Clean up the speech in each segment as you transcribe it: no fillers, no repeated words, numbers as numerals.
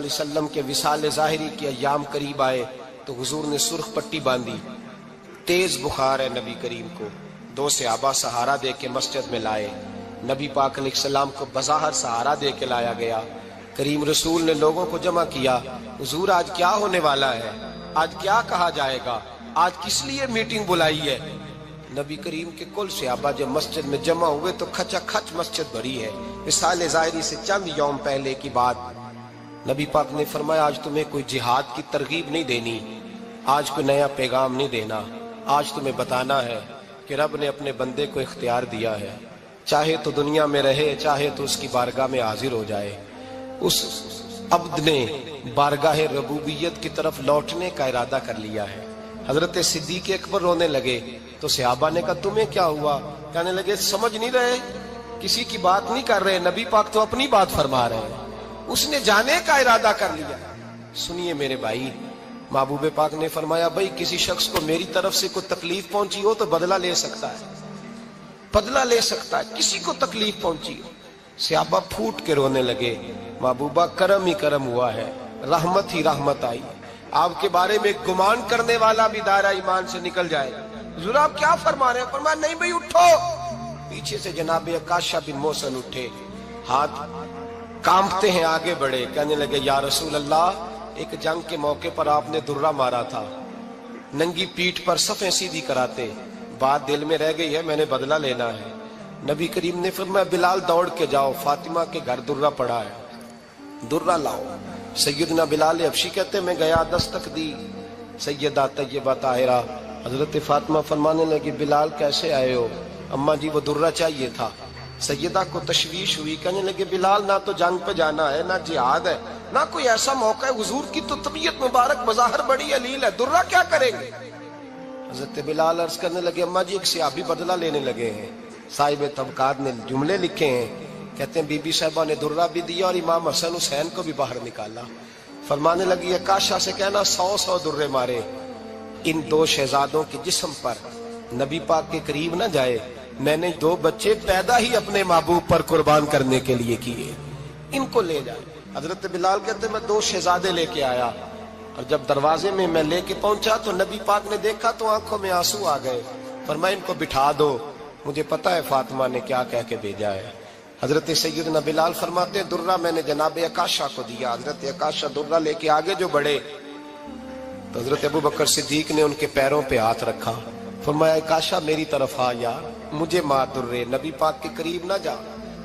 علیہ وسلم کے وصال ظاہری کے ایام قریب آئے تو حضور نے سرخ پٹی باندھی، تیز بخار ہے نبی کریم کو، 2 صحابہ سہارا دے کے مسجد میں لائے، نبی پاک علیہ السلام کو بظاہر سہارا دے کے لایا گیا۔ کریم رسول نے لوگوں کو جمع کیا، حضور آج کیا ہونے والا ہے، آج کیا کہا جائے گا، آج کس لیے میٹنگ بلائی ہے؟ نبی کریم کے کل صحابہ جب مسجد میں جمع ہوئے تو کھچا کھچ مسجد بھری ہے۔ وصال ظاہری سے چند یوم پہلے کی بات، نبی پاک نے فرمایا آج تمہیں کوئی جہاد کی ترغیب نہیں دینی، آج کوئی نیا پیغام نہیں دینا، آج تمہیں بتانا ہے کہ رب نے اپنے بندے کو اختیار دیا ہے، چاہے تو دنیا میں رہے، چاہے تو اس کی بارگاہ میں حاضر ہو جائے۔ اس عبد نے بارگاہ ربوبیت کی طرف لوٹنے کا ارادہ کر لیا ہے۔ حضرت صدیق اکبر رونے لگے تو صحابہ نے کہا تمہیں کیا ہوا؟ کہنے لگے سمجھ نہیں رہے، کسی کی بات نہیں کر رہے، نبی پاک تو اپنی بات فرما رہے ہیں، اس نے جانے کا ارادہ کر لیا۔ سنیے میرے بھائی، محبوب پاک نے فرمایا بھائی کسی شخص کو میری طرف سے کوئی تکلیف پہنچی ہو تو بدلہ لے سکتا ہے، بدلہ لے سکتا ہے، کسی کو تکلیف پہنچی ہو۔ صحابہ پھوٹ کے رونے لگے، محبوبہ کرم ہی کرم ہوا ہے، رحمت ہی رحمت آئی، آپ کے بارے میں گمان کرنے والا بھی دائرہ ایمان سے نکل جائے۔ حضور آپ کیا فرما رہے ہیں؟ فرمایا نہیں بھئی اٹھو۔ پیچھے سے جناب عکاشہ بن محصن اٹھے، ہاتھ کانپتے ہیں، آگے بڑھے، کہنے لگے یا رسول اللہ، ایک جنگ کے موقع پر آپ نے درہ مارا تھا، ننگی پیٹھ پر صفیں سیدھی کراتے، بات دل میں رہ گئی ہے، میں نے بدلہ لینا ہے۔ نبی کریم نے فرمایا بلال دوڑ کے جاؤ، فاطمہ کے گھر درہ پڑا ہے، درہ لاؤ۔ سیدنا بلال حبشی کہتے میں گیا، دستک دی سیدہ طیبہ طاہرہ، حضرت فاطمہ فرمانے لگی بلال کیسے آئے ہو؟ اماں جی وہ درہ چاہیے تھا۔ سیدہ کو تشویش ہوئی، کہنے لگے بلال نہ تو جنگ پہ جانا ہے، نہ جہاد ہے، نہ کوئی ایسا موقع ہے، حضور کی تو طبیعت مبارک بظاہر بڑی علیل ہے، درہ کیا کریں گے؟ حضرت بلال عرض کرنے لگے اماں جی ایک صحابی بدلہ لینے لگے ہیں، صاحب طبقات نے جملے لکھے ہیں، کہتے ہیں بی بی صاحبہ نے درہ بھی دیا اور امام حسن حسین کو بھی باہر نکالا۔ فرمانے لگی عکاشہ سے کہنا 100 درے مارے، ان 2 شہزادوں کے جسم پر نبی پاک کے قریب نہ جائے، میں نے 2 بچے پیدا ہی اپنے محبوب پر قربان کرنے کے لیے کیے، ان کو لے جائے۔ حضرت بلال کہتے میں 2 شہزادے لے کے آیا، اور جب دروازے میں میں لے کے پہنچا تو نبی پاک نے دیکھا تو آنکھوں میں آنسو آ گئے، فرمایا ان کو بٹھا دو، مجھے پتا ہے فاطمہ نے کیا کہہ کے بھیجا ہے۔ حضرت سیدنا بلال فرماتے ہیں درہ میں نے جناب عکاشہ کو دیا، حضرت عکاشہ درہ لے کے آگے جو بڑھے تو حضرت ابو بکر صدیق نے ان کے پیروں پہ ہاتھ رکھا، فرمایا عکاشہ میری طرف آ یار، مجھے ماں درے، نبی پاک کے قریب نہ جا۔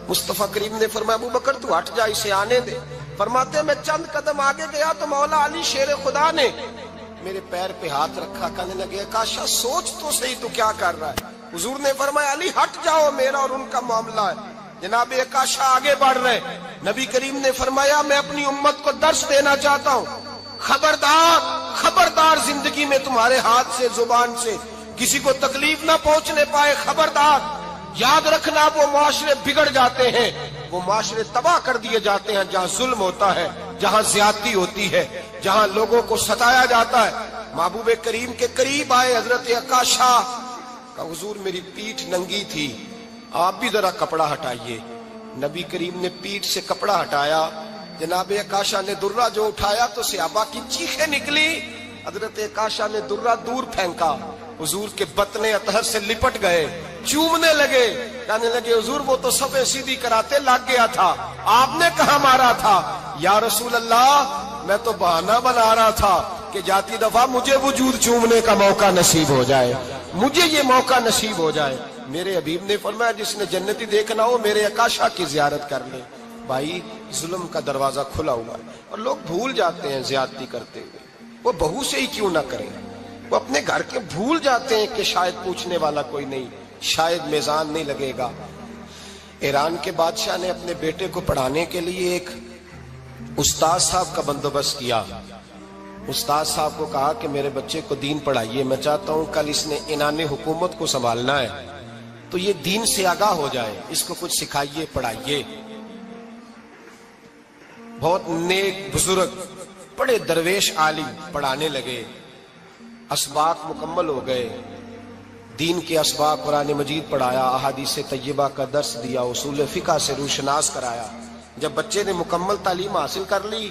مصطفیٰ کریم نے فرمایا ابو بکر تو ہٹ جا، اسے آنے دے۔ فرماتے ہیں میں چند قدم آگے گیا تو مولا علی شیر خدا نے میرے پیر پہ ہاتھ رکھا، کہنے لگے عکاشہ سوچ تو صحیح تو کیا کر رہا ہے؟ حضور نے فرمایا علی ہٹ جاؤ، میرا اور ان کا معاملہ ہے۔ جناب عکاشہ آگے بڑھ رہے، نبی کریم نے فرمایا میں اپنی امت کو درس دینا چاہتا ہوں، خبردار خبردار زندگی میں تمہارے ہاتھ سے زبان سے کسی کو تکلیف نہ پہنچنے پائے، خبردار یاد رکھنا وہ معاشرے بگڑ جاتے ہیں، وہ معاشرے تباہ کر دیے جاتے ہیں جہاں ظلم ہوتا ہے، جہاں زیادتی ہوتی ہے، جہاں لوگوں کو ستایا جاتا ہے۔ محبوب کریم کے قریب آئے حضرت عکاشہ، کہا حضور میری پیٹھ ننگی تھی، آپ بھی ذرا کپڑا ہٹائیے۔ نبی کریم نے پیٹھ سے کپڑا ہٹایا، جناب عکاشہ نے درہ جو اٹھایا تو صحابہ کی چیخیں نکلی، حضرت عکاشہ نے درہ دور پھینکا، حضور کے بطن اطہر سے لپٹ گئے، چومنے لگے، کہنے لگے حضور وہ تو صفیں سیدھی کراتے لگ گیا تھا، آپ نے کہاں مارا تھا؟ یا رسول اللہ میں تو بہانہ بنا رہا تھا کہ جاتی دفعہ مجھے وجود چومنے کا موقع نصیب ہو جائے، مجھے یہ موقع نصیب ہو جائے۔ میرے حبیب نے فرمایا جس نے جنتی دیکھنا ہو میرے عکاشہ کی زیارت کر لے۔ بھائی ظلم کا دروازہ کھلا ہوا ہے اور لوگ بھول جاتے ہیں زیادتی کرتے ہوئے، وہ بہو سے ہی کیوں نہ کریں، وہ اپنے گھر کے بھول جاتے ہیں کہ شاید پوچھنے والا کوئی نہیں، شاید میزان نہیں لگے گا۔ ایران کے بادشاہ نے اپنے بیٹے کو پڑھانے کے لیے ایک استاد صاحب کا بندوبست کیا۔ استاد صاحب کو کہا کہ میرے بچے کو دین پڑھائیے، میں چاہتا ہوں کل اس نے عنان حکومت کو سنبھالنا ہے تو یہ دین سے آگاہ ہو جائے، اس کو کچھ سکھائیے پڑھائیے۔ بہت نیک بزرگ بڑے درویش عالم پڑھانے لگے، اسباق مکمل ہو گئے، دین کے اسباق قرآن مجید پڑھایا، احادیث طیبہ کا درس دیا، اصول فقہ سے روشناس کرایا۔ جب بچے نے مکمل تعلیم حاصل کر لی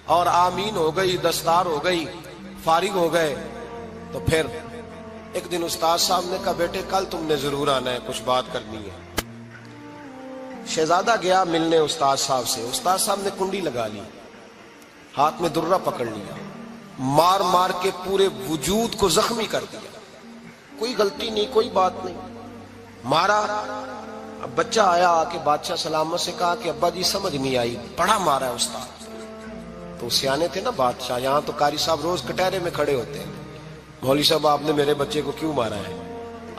اور آمین ہو گئی، دستار ہو گئی، فارغ ہو گئے، تو پھر ایک دن استاد صاحب نے کہا بیٹے کل تم نے ضرور آنا ہے، کچھ بات کرنی ہے۔ شہزادہ گیا ملنے استاد صاحب سے، استاد صاحب نے کنڈی لگا لی، ہاتھ میں درہ پکڑ لیا، مار مار کے پورے وجود کو زخمی کر دیا، کوئی غلطی نہیں، کوئی بات نہیں، مارا۔ اب بچہ آیا آ کے بادشاہ سلامت سے کہا کہ ابا جی سمجھ نہیں آئی، بڑا مارا ہے استاد۔ تو سیانے تھے نا بادشاہ، یہاں تو قاری صاحب روز کٹہرے میں کھڑے ہوتے ہیں، مولوی صاحب آپ نے میرے بچے کو کیوں مارا ہے؟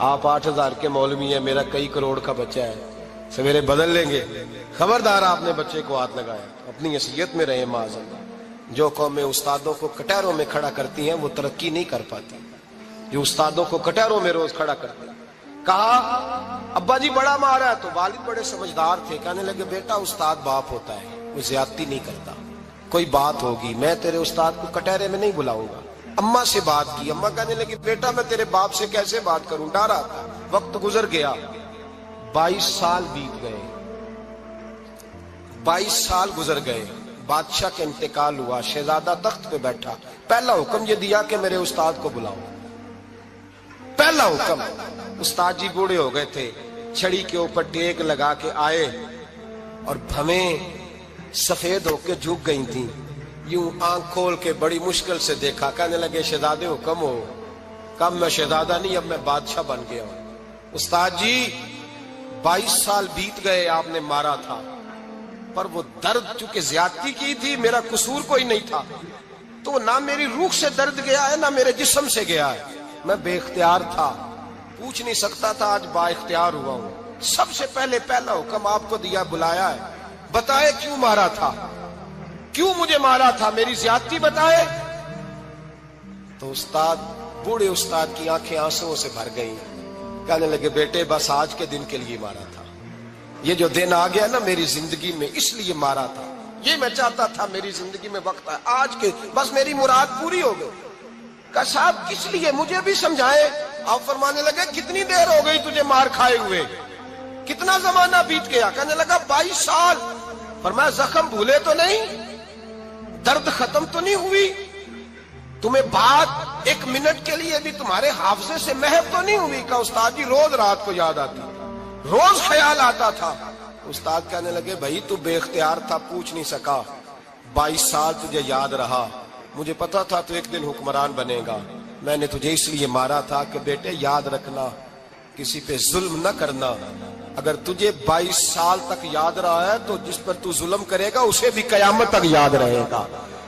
آپ 8,000 کے مولوی ہیں، میرا کئی کروڑ کا بچہ ہے، سویرے بدل لیں گے، خبردار آپ نے بچے کو ہاتھ لگایا، اپنی حیثیت میں رہے معاذ۔ جو قومیں استادوں کو کٹہروں میں کھڑا کرتی ہیں وہ ترقی نہیں کر پاتی، جو استادوں کو کٹہروں میں روز کھڑا کرتے ہیں۔ کہا ابا جی بڑا مارا ہے، تو والد بڑے سمجھدار تھے، کہنے لگے بیٹا استاد باپ ہوتا ہے، وہ زیادتی نہیں کرتا، کوئی بات ہوگی میں تیرے استاد کو کٹہرے میں نہیں بلاؤں گا۔ اماں سے بات کی، اماں کہنے لگی بیٹا میں تیرے باپ سے کیسے بات کروں، ڈرا تھا۔ وقت گزر گیا، 22 سال بیت گئے، 22 سال گزر گئے، بادشاہ کا انتقال ہوا، شہزادہ تخت پہ بیٹھا، پہلا حکم یہ دیا کہ میرے استاد کو بلاؤ، پہلا حکم۔ استاد جی بوڑھے ہو گئے تھے، چھڑی کے اوپر ٹیک لگا کے آئے اور بھویں سفید ہو کے جھک گئی تھیں، یوں آنکھ کھول کے بڑی مشکل سے دیکھا، کہنے لگے شہزادے حکم ہو۔ کب میں شہزادہ نہیں، اب میں بادشاہ بن گیا ہوں۔ استاد جی 22 سال بیت گئے، آپ نے مارا تھا، پر وہ درد چونکہ زیادتی کی تھی، میرا قصور کوئی نہیں تھا، تو نہ میری روح سے درد گیا ہے نہ میرے جسم سے گیا ہے، میں بے اختیار تھا، پوچھ نہیں سکتا تھا، آج با اختیار ہوا ہوں۔ سب سے پہلے پہلا حکم آپ کو دیا، بلایا ہے، بتائے کیوں مارا تھا، کیوں مجھے مارا تھا، میری زیادتی بتائے۔ تو استاد، بوڑھے استاد کی آنکھیں آنسوں سے بھر گئیں، کہنے لگے بیٹے بس آج کے دن کے لیے مارا تھا، یہ جو دن آ گیا نا میری زندگی میں اس لیے مارا تھا، یہ میں چاہتا تھا میری زندگی میں وقت آئے، آج کے بس میری مراد پوری ہو گئی۔ کہا صاحب کس لیے، مجھے بھی سمجھائے۔ آپ فرمانے لگے کتنی دیر ہو گئی تجھے مار کھائے ہوئے، کتنا زمانہ بیت گیا؟ کہنے لگا 22 سال۔ فرمایا زخم بھولے تو نہیں، درد ختم تو نہیں ہوئی، تمہیں بات 1 منٹ کے لیے بھی تمہارے حافظے سے محو تو نہیں ہوئی؟ کہا استاد جی روز رات کو یاد آتی، روز خیال آتا تھا۔ استاد کہنے لگے بھائی تو بے اختیار تھا، پوچھ نہیں سکا، 22 سال تجھے یاد رہا، مجھے پتا تھا تو ایک دن حکمران بنے گا، میں نے تجھے اس لیے مارا تھا کہ بیٹے یاد رکھنا، کسی پہ ظلم نہ کرنا، اگر تجھے 22 سال تک یاد رہا ہے تو جس پر تو ظلم کرے گا اسے بھی قیامت تک یاد رہے گا،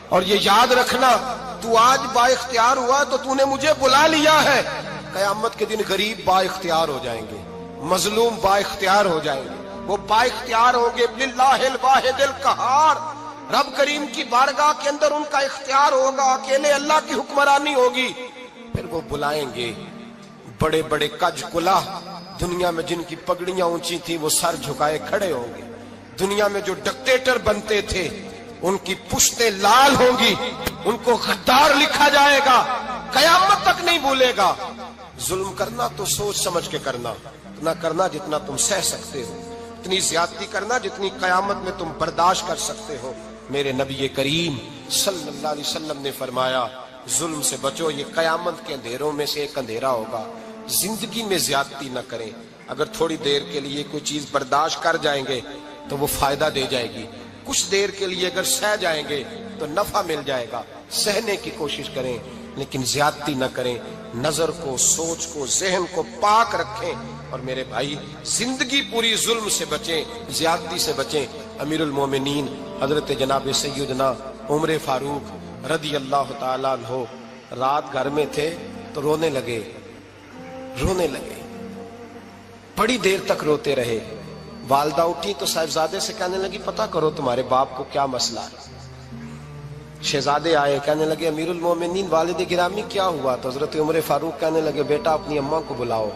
اور یہ یاد رکھنا تو آج با اختیار ہوا تو تو نے مجھے بلا لیا ہے، قیامت کے دن غریب با اختیار ہو جائیں گے، مظلوم با اختیار ہو جائیں گے، وہ با اختیار ہو گے، للہ الواحد القہار، رب کریم کی بارگاہ کے اندر ان کا اختیار ہوگا، اکیلے اللہ کی حکمرانی ہوگی، پھر وہ بلائیں گے، بڑے بڑے کج کلا دنیا میں جن کی پگڑیاں اونچی تھی وہ سر جھکائے کھڑے ہوں گے، دنیا میں جو ڈکٹیٹر بنتے تھے ان کی پشتیں لال ہوں گی، ان کو غدار لکھا جائے گا، قیامت تک نہیں بھولے گا۔ ظلم کرنا تو سوچ سمجھ کے کرنا، اتنا کرنا جتنا تم سہ سکتے ہو، اتنی زیادتی کرنا جتنی قیامت میں تم برداشت کر سکتے ہو۔ میرے نبی کریم صلی اللہ علیہ وسلم نے فرمایا ظلم سے بچو، یہ قیامت کے اندھیروں میں سے ایک اندھیرا ہوگا، زندگی میں زیادتی نہ کریں، اگر تھوڑی دیر کے لیے کوئی چیز برداشت کر جائیں گے تو وہ فائدہ دے جائے گی، کچھ دیر کے لیے اگر سہ جائیں گے تو نفع مل جائے گا، سہنے کی کوشش کریں لیکن زیادتی نہ کریں، نظر کو، سوچ کو، ذہن کو پاک رکھیں، اور میرے بھائی زندگی پوری ظلم سے بچیں، زیادتی سے بچیں۔ امیر المومنین حضرت جناب سیدنا عمر فاروق رضی اللہ تعالیٰ عنہ رات گھر میں تھے تو رونے لگے، بڑی دیر تک روتے رہے، والدہ اٹھی تو صاحبزادے سے کہنے لگی پتہ کرو تمہارے باپ کو کیا مسئلہ ہے۔ شہزادے آئے، کہنے لگے امیر المومنین والد گرامی کیا ہوا؟ تو حضرت عمر فاروق کہنے لگے بیٹا اپنی اماں کو بلاؤ۔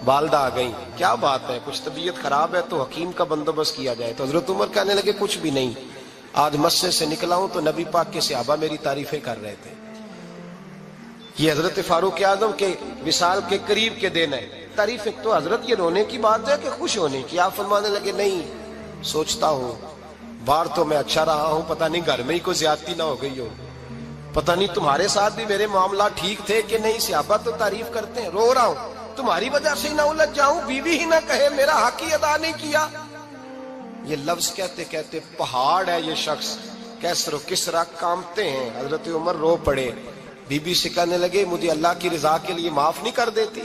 والدہ آ گئیں، کیا بات ہے، کچھ طبیعت خراب ہے تو حکیم کا بندوبست کیا جائے۔ تو حضرت عمر کہنے لگے کچھ بھی نہیں، آج مسجد سے نکلا ہوں تو نبی پاک کے صحابہ میری تعریفیں کر رہے تھے۔ یہ حضرت فاروق اعظم کے وصال کے قریب کے دن ہے، تعریف تو حضرت یہ رونے کی بات ہے کہ خوش ہونے کی؟ آپ فرمانے لگے نہیں، سوچتا ہوں باہر تو میں اچھا رہا ہوں، پتہ نہیں گھر میں ہی کوئی زیادتی نہ ہو گئی ہو، پتہ نہیں تمہارے ساتھ بھی میرے معاملات ٹھیک تھے کہ نہیں۔ صحابہ تو تعریف کرتے ہیں، رو رہا ہوں تمہاری وجہ سے ہی نہ الجھ جاؤں، بیوی ہی نہ کہے میرا حق ہی ادا نہیں کیا۔ یہ لفظ کہتے کہتے پہاڑ ہے یہ شخص، کیسر و کسرا کامتے ہیں۔ حضرت عمر رو پڑے، بی بی سے کہنے لگے مجھے اللہ کی رضا کے لیے معاف نہیں کر دیتی؟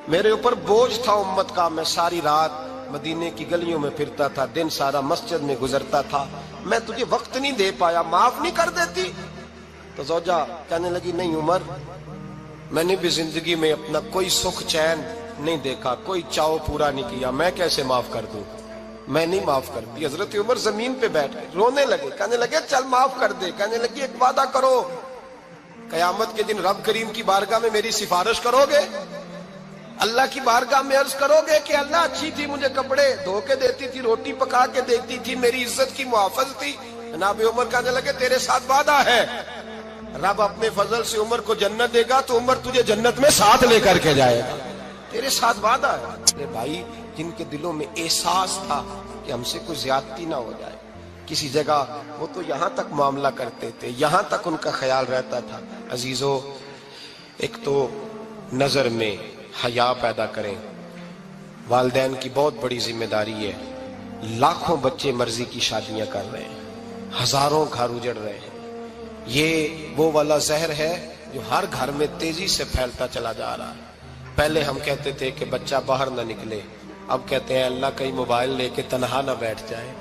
میرے اوپر بوجھ تھا امت کا، میں ساری رات مدینے کی گلیوں میں پھرتا تھا، دن سارا مسجد میں گزرتا تھا، میں تجھے وقت نہیں دے پایا، معاف نہیں کر دیتی؟ تو زوجہ کہنے لگی نہیں عمر، میں نے بھی زندگی میں اپنا کوئی سکھ چین نہیں دیکھا، کوئی چاؤ پورا نہیں کیا، میں کیسے معاف کر دوں؟ میں نہیں معاف کرتی۔ حضرت عمر زمین پہ بیٹھ گئے، رونے لگے، کہنے لگے چل معاف کر دے۔ کہنے لگی ایک وعدہ کرو، قیامت کے دن رب کریم کی بارگاہ میں میری سفارش کرو گے؟ اللہ کی بارگاہ میں عرض کرو گے کہ اللہ اچھی تھی، مجھے کپڑے دھو کے دیتی تھی، روٹی پکا کے دیتی تھی، میری عزت کی محافظ تھی؟ جناب عمر کہنے لگے تیرے ساتھ وعدہ ہے، رب اپنے فضل سے عمر کو جنت دے گا تو عمر تجھے جنت میں ساتھ لے کر کے جائے گا، تیرے ساتھ وعدہ ہے۔ میرے بھائی جن کے دلوں میں احساس تھا کہ ہم سے کوئی زیادتی نہ ہو جائے کسی جگہ، وہ تو یہاں تک معاملہ کرتے تھے، یہاں تک ان کا خیال رہتا تھا۔ عزیزو، ایک تو نظر میں حیا پیدا کریں، والدین کی بہت بڑی ذمہ داری ہے۔ لاکھوں بچے مرضی کی شادیاں کر رہے ہیں، ہزاروں گھر اجڑ رہے ہیں، یہ وہ والا زہر ہے جو ہر گھر میں تیزی سے پھیلتا چلا جا رہا ہے۔ پہلے ہم کہتے تھے کہ بچہ باہر نہ نکلے، اب کہتے ہیں اللہ کہیں موبائل لے کے تنہا نہ بیٹھ جائے،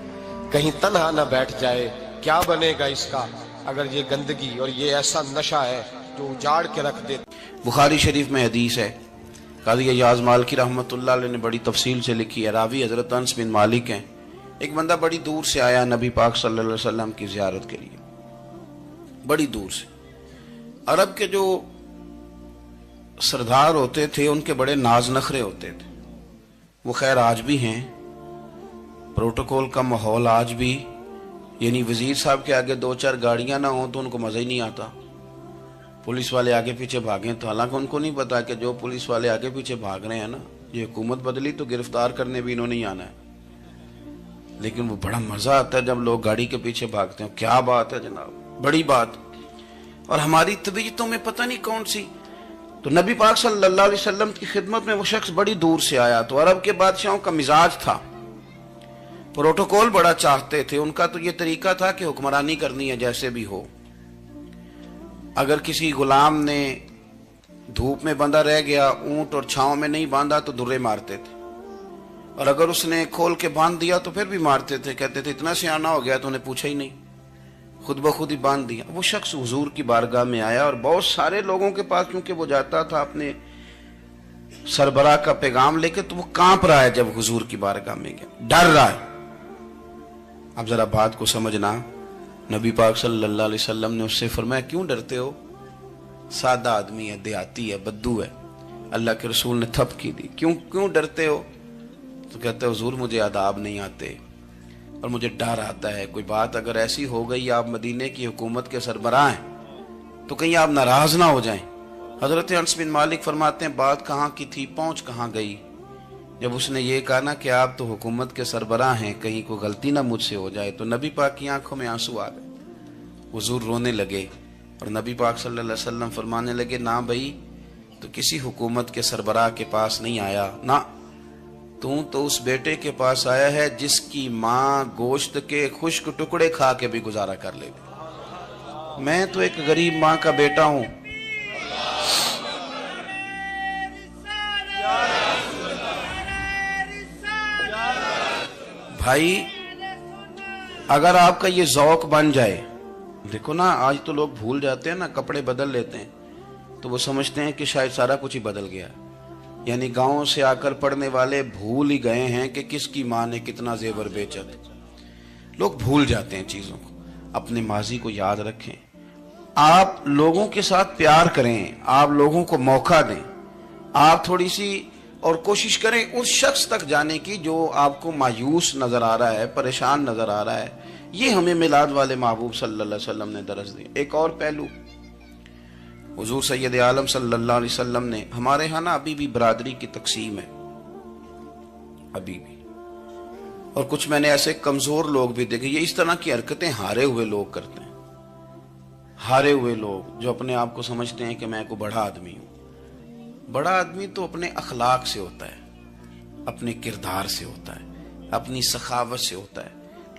کہیں تنہا نہ بیٹھ جائے، کیا بنے گا اس کا اگر یہ گندگی اور یہ ایسا نشہ ہے جو اجاڑ کے رکھ دے۔ بخاری شریف میں حدیث ہے، قاضی ایاز مالکی رحمۃ اللہ علیہ نے بڑی تفصیل سے لکھی ہے، راوی حضرت انس بن مالک ہیں۔ ایک بندہ بڑی دور سے آیا نبی پاک صلی اللہ علیہ وسلم کی زیارت کے لیے، بڑی دور سے۔ عرب کے جو سردار ہوتے تھے ان کے بڑے ناز نخرے ہوتے تھے، وہ خیر آج بھی ہیں، پروٹوکول کا ماحول آج بھی، یعنی وزیر صاحب کے آگے دو چار گاڑیاں نہ ہوں تو ان کو مزہ ہی نہیں آتا، پولیس والے آگے پیچھے بھاگیں تو حالانکہ ان کو نہیں پتا کہ جو پولیس والے آگے پیچھے بھاگ رہے ہیں نا، یہ حکومت بدلی تو گرفتار کرنے بھی انہوں نے ہی آنا ہے، لیکن وہ بڑا مزہ آتا ہے جب لوگ گاڑی کے پیچھے بھاگتے ہیں۔ کیا بات ہے جناب، بڑی بات۔ اور ہماری طبیعتوں میں پتہ نہیں کون سی، تو نبی پاک صلی اللہ علیہ وسلم کی خدمت میں وہ شخص بڑی دور سے آیا، تو عرب کے بادشاہوں کا مزاج تھا، پروٹوکول بڑا چاہتے تھے، ان کا تو یہ طریقہ تھا کہ حکمرانی کرنی ہے جیسے بھی ہو۔ اگر کسی غلام نے دھوپ میں بندھا رہ گیا، اونٹ اور چھاؤں میں نہیں باندھا تو درے مارتے تھے، اور اگر اس نے کھول کے باندھ دیا تو پھر بھی مارتے تھے، کہتے تھے اتنا سیانا ہو گیا تو انہیں پوچھا ہی نہیں، خود بخود ہی باندھ دیا۔ وہ شخص حضور کی بارگاہ میں آیا اور بہت سارے لوگوں کے پاس کیونکہ وہ جاتا تھا اپنے سربراہ کا پیغام لے کے، تو وہ کانپ رہا ہے جب حضور کی بارگاہ میں گیا، ڈر رہا ہے۔ اب ذرا بات کو سمجھنا، نبی پاک صلی اللہ علیہ وسلم نے اس سے فرمایا کیوں ڈرتے ہو؟ سادہ آدمی ہے، دیہاتی ہے، بدو ہے۔ اللہ کے رسول نے تھپ کی دی، کیوں ڈرتے ہو؟ تو کہتے حضور مجھے آداب نہیں آتے اور مجھے ڈر آتا ہے، کوئی بات اگر ایسی ہو گئی، آپ مدینے کی حکومت کے سربراہ ہیں تو کہیں آپ ناراض نہ ہو جائیں۔ حضرت انس بن مالک فرماتے ہیں بات کہاں کی تھی، پہنچ کہاں گئی؟ جب اس نے یہ کہا نا کہ آپ تو حکومت کے سربراہ ہیں، کہیں کوئی غلطی نہ مجھ سے ہو جائے، تو نبی پاک کی آنکھوں میں آنسو آ گئے، حضور رونے لگے، اور نبی پاک صلی اللہ علیہ وسلم فرمانے لگے نہ بھائی، تو کسی حکومت کے سربراہ کے پاس نہیں آیا، نہ تو اس بیٹے کے پاس آیا ہے جس کی ماں گوشت کے خشک ٹکڑے کھا کے بھی گزارا کر لے گی۔ میں تو ایک غریب ماں کا بیٹا ہوں۔ بھائی اگر آپ کا یہ ذوق بن جائے، دیکھو نا آج تو لوگ بھول جاتے ہیں نا، کپڑے بدل لیتے ہیں تو وہ سمجھتے ہیں کہ شاید سارا کچھ ہی بدل گیا، یعنی گاؤں سے آ کر پڑھنے والے بھول ہی گئے ہیں کہ کس کی ماں نے کتنا زیور بیچا تھا۔ لوگ بھول جاتے ہیں چیزوں کو، اپنے ماضی کو یاد رکھیں، آپ لوگوں کے ساتھ پیار کریں، آپ لوگوں کو موقع دیں، آپ تھوڑی سی اور کوشش کریں اس شخص تک جانے کی جو آپ کو مایوس نظر آ رہا ہے، پریشان نظر آ رہا ہے۔ یہ ہمیں میلاد والے محبوب صلی اللہ علیہ وسلم نے درس دی۔ ایک اور پہلو، حضور سید عالم صلی اللہ علیہ وسلم نے، ہمارے ہاں نا ابھی بھی برادری کی تقسیم ہے، ابھی بھی اور کچھ میں نے ایسے کمزور لوگ بھی دیکھے. یہ اس طرح کی حرکتیں ہارے ہوئے لوگ کرتے ہیں. ہارے ہوئے لوگ جو اپنے آپ کو سمجھتے ہیں کہ میں کوئی بڑا آدمی ہوں. بڑا آدمی تو اپنے اخلاق سے ہوتا ہے, اپنے کردار سے ہوتا ہے, اپنی سخاوت سے ہوتا ہے,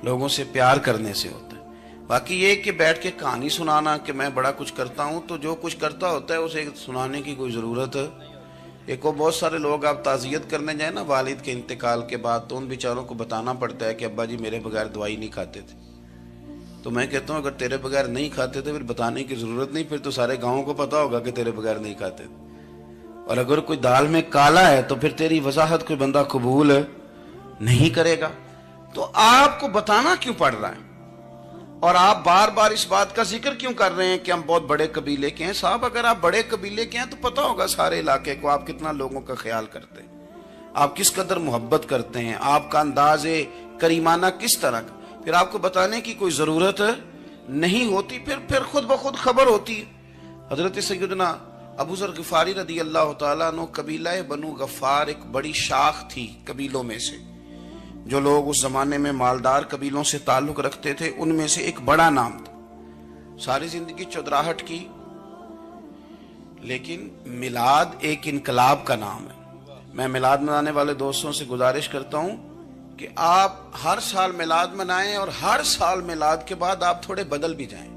لوگوں سے پیار کرنے سے ہوتا ہے. باقی یہ کہ بیٹھ کے کہانی سنانا کہ میں بڑا کچھ کرتا ہوں, تو جو کچھ کرتا ہوتا ہے اسے سنانے کی کوئی ضرورت. ایک وہ بہت سارے لوگ آپ تعزیت کرنے جائیں نا والد کے انتقال کے بعد, تو ان بیچاروں کو بتانا پڑتا ہے کہ ابا جی میرے بغیر دوائی نہیں کھاتے تھے. تو میں کہتا ہوں اگر تیرے بغیر نہیں کھاتے تھے پھر بتانے کی ضرورت نہیں, پھر تو سارے گاؤں کو پتا ہوگا کہ تیرے بغیر نہیں کھاتے تھے. اور اگر کوئی دال میں کالا ہے تو پھر تیری وضاحت کوئی بندہ قبول نہیں کرے گا. تو آپ کو بتانا کیوں پڑ رہا ہے, اور آپ بار بار اس بات کا ذکر کیوں کر رہے ہیں کہ ہم بہت بڑے قبیلے کے ہیں؟ صاحب اگر آپ بڑے قبیلے کے ہیں تو پتا ہوگا سارے علاقے کو آپ کتنا لوگوں کا خیال کرتے ہیں, آپ کس قدر محبت کرتے ہیں, آپ کا انداز کریمانہ کس طرح کا. پھر آپ کو بتانے کی کوئی ضرورت نہیں ہوتی, پھر خود بخود خبر ہوتی. حضرت سیدنا ابو ذر غفاری رضی اللہ تعالیٰ عنہ, قبیلہ بنو غفار ایک بڑی شاخ تھی قبیلوں میں سے. جو لوگ اس زمانے میں مالدار قبیلوں سے تعلق رکھتے تھے ان میں سے ایک بڑا نام تھا. ساری زندگی چودراہٹ کی, لیکن میلاد ایک انقلاب کا نام ہے. میں میلاد منانے والے دوستوں سے گزارش کرتا ہوں کہ آپ ہر سال میلاد منائیں, اور ہر سال میلاد کے بعد آپ تھوڑے بدل بھی جائیں,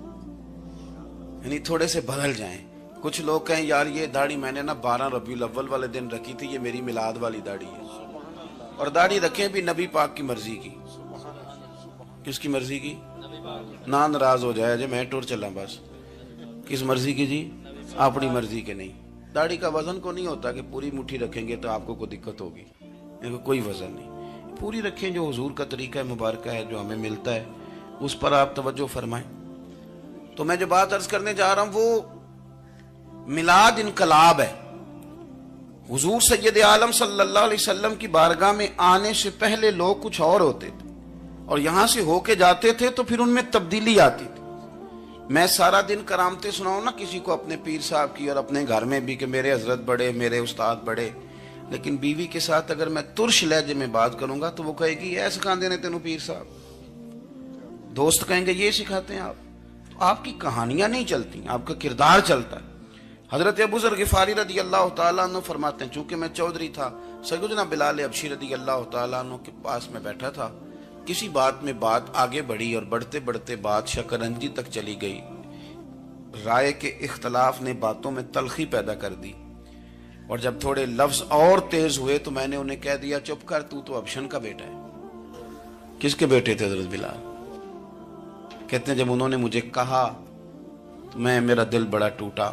یعنی تھوڑے سے بدل جائیں. کچھ لوگ کہیں یار یہ داڑھی میں نے نا 12 ربیع الاول والے دن رکھی تھی, یہ میری میلاد والی داڑھی ہے. اور داڑھی رکھیں بھی نبی پاک کی مرضی کی. کس کی مرضی کی؟ نہ ناراض ہو جائے جی میں ٹور چلا بس. کس مرضی کی جی؟ اپنی مرضی کے نہیں. داڑھی کا وزن کو نہیں ہوتا کہ پوری مٹھی رکھیں گے تو آپ کو کوئی دقت ہوگی, کوئی وزن نہیں. پوری رکھیں, جو حضور کا طریقہ مبارکہ ہے جو ہمیں ملتا ہے اس پر آپ توجہ فرمائیں. تو میں جو بات عرض کرنے جا رہا ہوں وہ میلاد انقلاب ہے. حضور سید عالم صلی اللہ علیہ وسلم کی بارگاہ میں آنے سے پہلے لوگ کچھ اور ہوتے تھے, اور یہاں سے ہو کے جاتے تھے تو پھر ان میں تبدیلی آتی تھی. میں سارا دن کرامتیں سناؤں نا کسی کو اپنے پیر صاحب کی, اور اپنے گھر میں بھی کہ میرے حضرت بڑے, میرے استاد بڑے, لیکن بیوی کے ساتھ اگر میں ترش لہجے میں بات کروں گا تو وہ کہے گی یہ سکھاندے نے تینوں پیر صاحب. دوست کہیں گے یہ سکھاتے ہیں آپ. تو آپ کی کہانیاں نہیں چلتی, آپ کا کردار چلتا ہے. حضرت ابو ذر غفاری رضی اللہ تعالیٰ عنہ فرماتے ہیں چونکہ میں چودھری تھا, سیدنا بلال حبشی رضی اللہ تعالیٰ عنہ کے پاس میں بیٹھا تھا. کسی بات میں بات آگے بڑھی اور بڑھتے بڑھتے بات شکنجی تک چلی گئی. رائے کے اختلاف نے باتوں میں تلخی پیدا کر دی, اور جب تھوڑے لفظ اور تیز ہوئے تو میں نے انہیں کہہ دیا چپ کر, تو ابشن کا بیٹا ہے. کس کے بیٹے تھے حضرت بلال؟ کہتے ہیں جب انہوں نے مجھے کہا تو میرا دل بڑا ٹوٹا,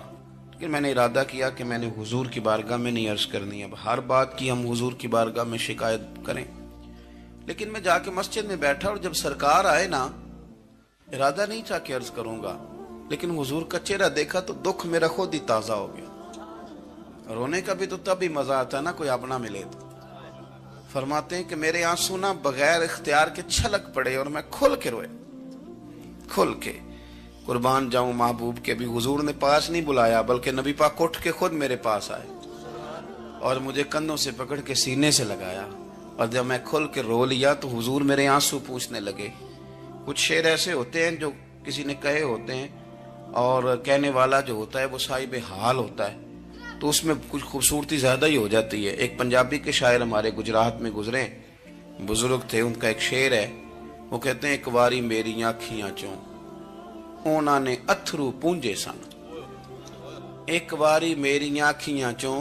لیکن میں نے ارادہ کیا کہ میں نے حضور کی بارگاہ میں نہیں عرض کرنی. اب ہر بات کی ہم حضور کی بارگاہ میں شکایت کریں. لیکن میں جا کے مسجد میں بیٹھا, اور جب سرکار آئے نا, ارادہ نہیں تھا کہ عرض کروں گا, لیکن حضور کا چہرہ دیکھا تو دکھ میرا خود ہی تازہ ہو گیا. رونے کا بھی تو تب ہی مزہ آتا ہے نا کوئی اپنا ملے تو. فرماتے ہیں کہ میرے آنسو نہ بغیر اختیار کے چھلک پڑے, اور میں کھل کے روئے, کھل کے. قربان جاؤں محبوب کے, بھی حضور نے پاس نہیں بلایا بلکہ نبی پاک اٹھ کے خود میرے پاس آئے اور مجھے کندھوں سے پکڑ کے سینے سے لگایا. اور جب میں کھل کے رو لیا تو حضور میرے آنسو پوچھنے لگے. کچھ شعر ایسے ہوتے ہیں جو کسی نے کہے ہوتے ہیں, اور کہنے والا جو ہوتا ہے وہ صاحب حال ہوتا ہے, تو اس میں کچھ خوبصورتی زیادہ ہی ہو جاتی ہے. ایک پنجابی کے شاعر ہمارے گجرات میں گزرے, بزرگ تھے, ان کا ایک شعر ہے, وہ کہتے ہیں ایک واری میری آنکھیاں چوں اونا نے اتھرو پونجے سن. ایک واری میری آنکھیاں چوں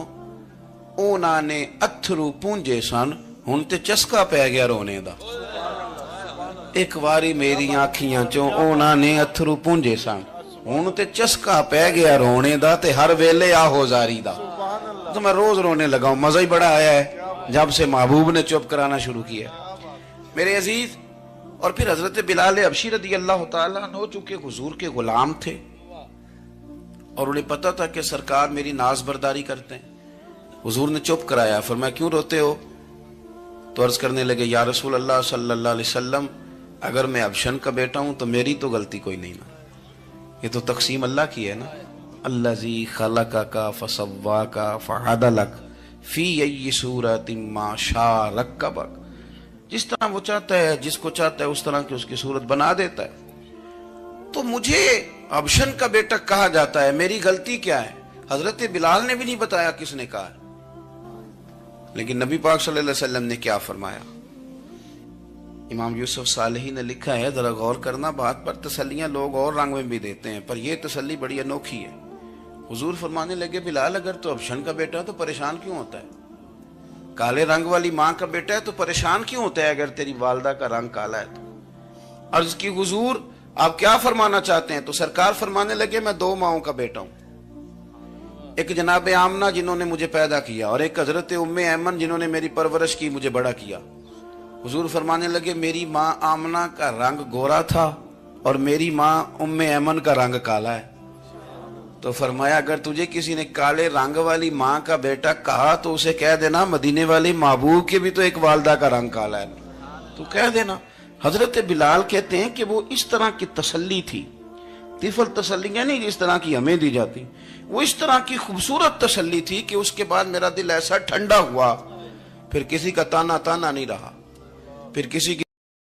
اونا نے اتھرو پونجے سن, ہن تے چسکا پہ گیا رونے دا. ایک واری میری آنکھیاں چوں اونا نے اتھرو پونجے سن, ہن تے چسکا پہ گیا رونے دا, تے ہر ویلے آہو زاری دا. تو میں روز رونے لگا ہوں, مزہ ہی بڑا آیا ہے جب سے محبوب نے چپ کرانا شروع کیا میرے عزیز. اور پھر حضرت بلال حبشی رضی اللہ تعالیٰ عنہ چونکہ حضور کے غلام تھے, اور انہیں پتا تھا کہ سرکار میری ناز برداری کرتے ہیں, حضور نے چپ کرایا. فرمایا کیوں روتے ہو؟ تو عرض کرنے لگے یا رسول اللہ صلی اللہ علیہ وسلم, اگر میں ابشن کا بیٹا ہوں تو میری تو غلطی کوئی نہیں نا, یہ تو تقسیم اللہ کی ہے نا. الذی خلقک فسواک فعدلک فی ای صورت ما شاء رکبک. جس طرح وہ چاہتا ہے، جس کو چاہتا ہے اس طرح کی اس کی صورت بنا دیتا ہے. تو مجھے ابشن کا بیٹا کہا جاتا ہے، میری غلطی کیا ہے؟ حضرت بلال نے بھی نہیں بتایا کس نے کہا. لیکن نبی پاک صلی اللہ علیہ وسلم نے کیا فرمایا؟ امام یوسف صالحی نے لکھا ہے، ذرا غور کرنا بات پر، تسلیاں لوگ اور رنگ میں بھی دیتے ہیں پر یہ تسلی بڑی انوکھی ہے. حضور فرمانے لگے، بلال اگر تو ابشن کا بیٹا تو پریشان کیوں ہوتا ہے؟ کالے رنگ والی ماں کا بیٹا ہے تو پریشان کیوں ہوتا ہے اگر تیری والدہ کا رنگ کالا ہے تو؟ عرض کی حضور آپ کیا فرمانا چاہتے ہیں؟ تو سرکار فرمانے لگے، میں دو ماؤں کا بیٹا ہوں، ایک جناب آمنہ جنہوں نے مجھے پیدا کیا اور ایک حضرت ام ایمن جنہوں نے میری پرورش کی، مجھے بڑا کیا. حضور فرمانے لگے، میری ماں آمنہ کا رنگ گورا تھا اور میری ماں ام ایمن کا رنگ کالا ہے. تو فرمایا اگر تجھے کسی نے کالے رنگ والی ماں کا بیٹا کہا تو اسے کہہ دینا مدینے والے محبوب کے بھی تو ایک والدہ کا رنگ کالا ہے، تو کہہ دینا. حضرت بلال کہتے ہیں کہ وہ اس طرح کی تسلی تھی، طفل تسلیاں نہیں جس طرح کی ہمیں دی جاتی، وہ اس طرح کی خوبصورت تسلی تھی کہ اس کے بعد میرا دل ایسا ٹھنڈا ہوا، پھر کسی کا تانا نہیں رہا، پھر کسی کی